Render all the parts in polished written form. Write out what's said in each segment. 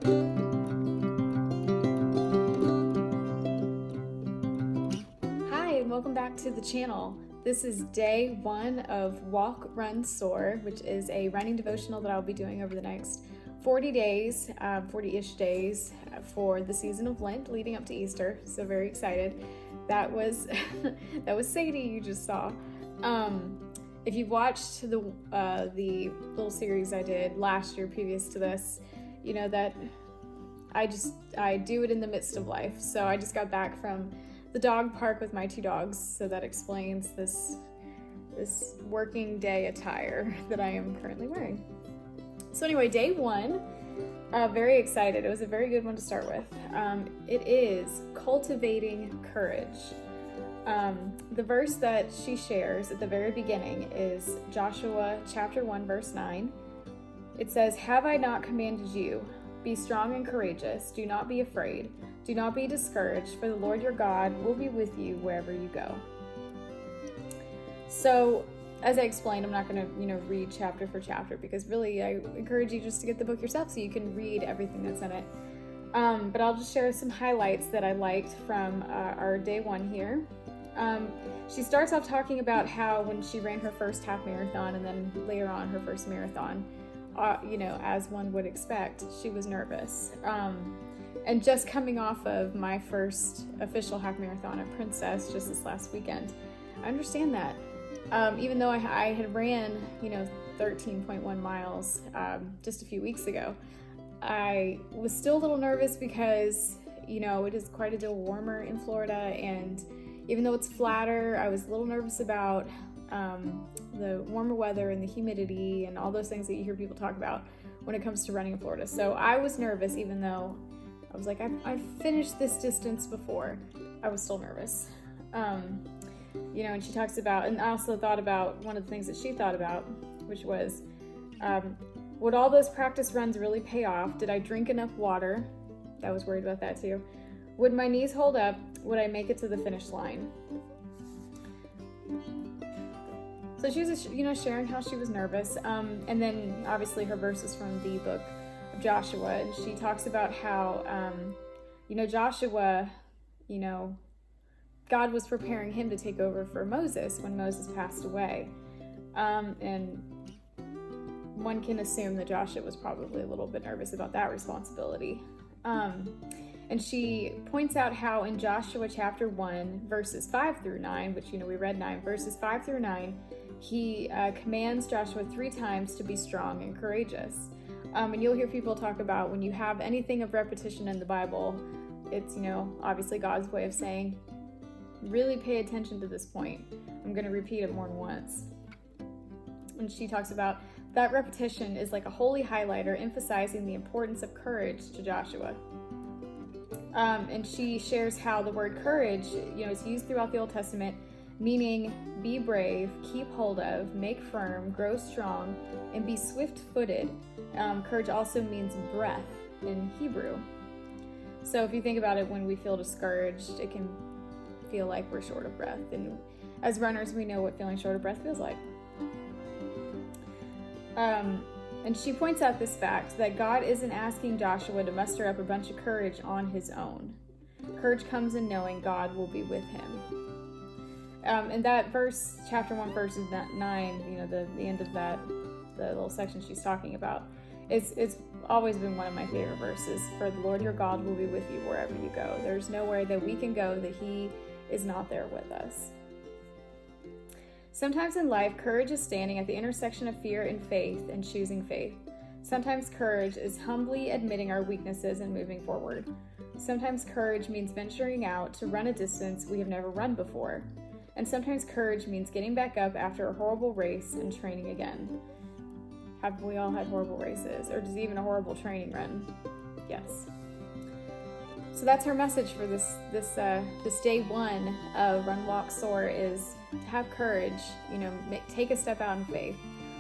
Hi, and welcome back to the channel. This is day 1 of Walk, Run, Soar, which is a running devotional that I'll be doing over the next 40 days, 40-ish days for the season of Lent leading up to Easter. So very excited. That was Sadie you just saw. If you've watched the little series I did last year previous to this, you know that I do it in the midst of life. So I just got back from the dog park with my 2 dogs, so that explains this working day attire that I am currently wearing. So anyway, day 1, very excited. It was a very good one to start with. It is Cultivating Courage. The verse that she shares at the very beginning is Joshua chapter 1, verse 9. It says, "Have I not commanded you? Be strong and courageous. Do not be afraid. Do not be discouraged, for the Lord your God will be with you wherever you go." So, as I explained, I'm not going to, read chapter for chapter, because really I encourage you just to get the book yourself so you can read everything that's in it. But I'll just share some highlights that I liked from our day 1 here. She starts off talking about how when she ran her first half marathon and then later on her first marathon, as one would expect, she was nervous. And just coming off of my first official half marathon at Princess just this last weekend, I understand that. Even though I had ran, 13.1 miles just a few weeks ago, I was still a little nervous because, it is quite a deal warmer in Florida, and even though it's flatter, I was a little nervous about the warmer weather and the humidity and all those things that you hear people talk about when it comes to running in Florida. So I was nervous, even though I was like, I've finished this distance before. I was still nervous. And she talks about, and I also thought about one of the things that she thought about, which was, would all those practice runs really pay off? Did I drink enough water? I was worried about that too. Would my knees hold up? Would I make it to the finish line? So she was, sharing how she was nervous. And then obviously her verses from the book of Joshua. And she talks about how, Joshua, God was preparing him to take over for Moses when Moses passed away. And one can assume that Joshua was probably a little bit nervous about that responsibility. And she points out how in Joshua chapter 1, verses 5 through 9, which, we read 9, verses 5 through 9, he commands Joshua 3 times to be strong and courageous. And you'll hear people talk about when you have anything of repetition in the Bible, it's, obviously God's way of saying, really pay attention to this point. I'm going to repeat it more than once. And she talks about that repetition is like a holy highlighter emphasizing the importance of courage to Joshua. And she shares how the word courage, is used throughout the Old Testament, meaning be brave, keep hold of, make firm, grow strong, and be swift-footed. Courage also means breath in Hebrew. So if you think about it, when we feel discouraged, it can feel like we're short of breath. And as runners, we know what feeling short of breath feels like. And she points out this fact that God isn't asking Joshua to muster up a bunch of courage on his own. Courage comes in knowing God will be with him. And that verse, chapter 1, verse 9, the end of that, the little section she's talking about, it's always been one of my favorite verses. For the Lord your God will be with you wherever you go. There's nowhere that we can go that he is not there with us. Sometimes in life, courage is standing at the intersection of fear and faith and choosing faith. Sometimes courage is humbly admitting our weaknesses and moving forward. Sometimes courage means venturing out to run a distance we have never run before. And sometimes courage means getting back up after a horrible race and training again. Have we all had horrible races, or just even a horrible training run? Yes. So that's her message for this day 1 of Run, Walk, Soar, is to have courage, take a step out in faith,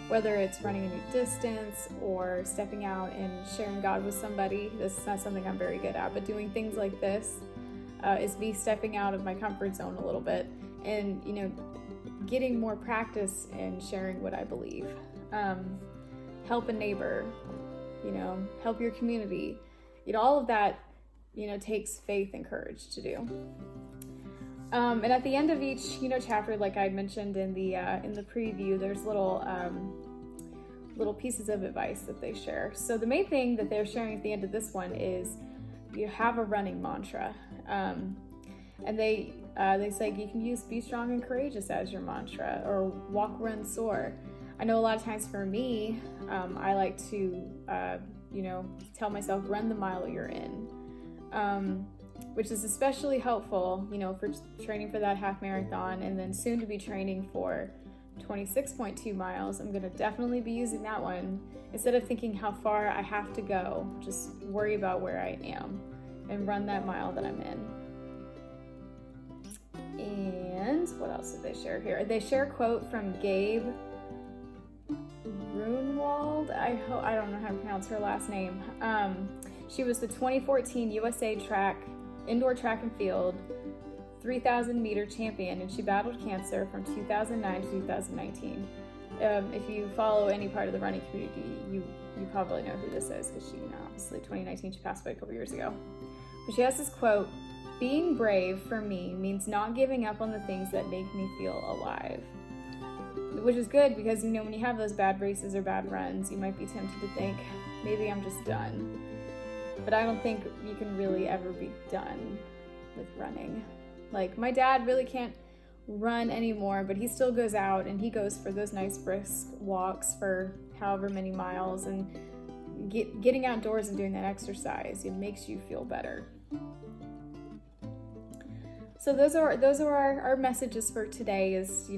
whether it's running a new distance or stepping out and sharing God with somebody. This is not something I'm very good at, but doing things like this is me stepping out of my comfort zone a little bit and, getting more practice in sharing what I believe. Help a neighbor, help your community. all of that, takes faith and courage to do. And at the end of each, chapter, like I mentioned in the preview, there's little pieces of advice that they share. So the main thing that they're sharing at the end of this one is you have a running mantra. And they say you can use "be strong and courageous" as your mantra, or "walk, run, soar." I know a lot of times for me, I like to, tell myself, run the mile you're in, which is especially helpful, for training for that half marathon, and then soon to be training for 26.2 miles. I'm going to definitely be using that one. Instead of thinking how far I have to go, just worry about where I am and run that mile that I'm in. And what else did they share here? They share a quote from Gabe Grunwald. I don't know how to pronounce her last name. She was the 2014 USA Indoor Track and Field 3,000 meter champion, and she battled cancer from 2009 to 2019. If you follow any part of the running community, you probably know who this is, because she, obviously 2019, she passed away a couple years ago. But she has this quote: "Being brave for me means not giving up on the things that make me feel alive." Which is good, because when you have those bad races or bad runs, you might be tempted to think, maybe I'm just done. But I don't think you can really ever be done with running. Like, my dad really can't run anymore, but he still goes out and he goes for those nice brisk walks for however many miles, and getting outdoors and doing that exercise, it makes you feel better. So those are our messages for today. Is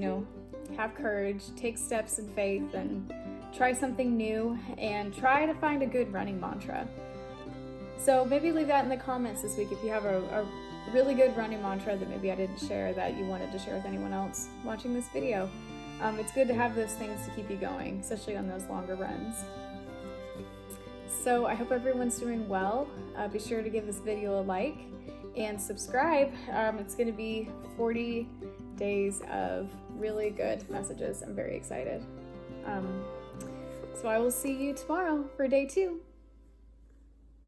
have courage, take steps in faith, and try something new, and try to find a good running mantra. So maybe leave that in the comments this week if you have a really good running mantra that maybe I didn't share that you wanted to share with anyone else watching this video. It's good to have those things to keep you going, especially on those longer runs. So I hope everyone's doing well. Be sure to give this video a like and subscribe. It's going to be 40 days of really good messages. I'm very excited. So I will see you tomorrow for day 2.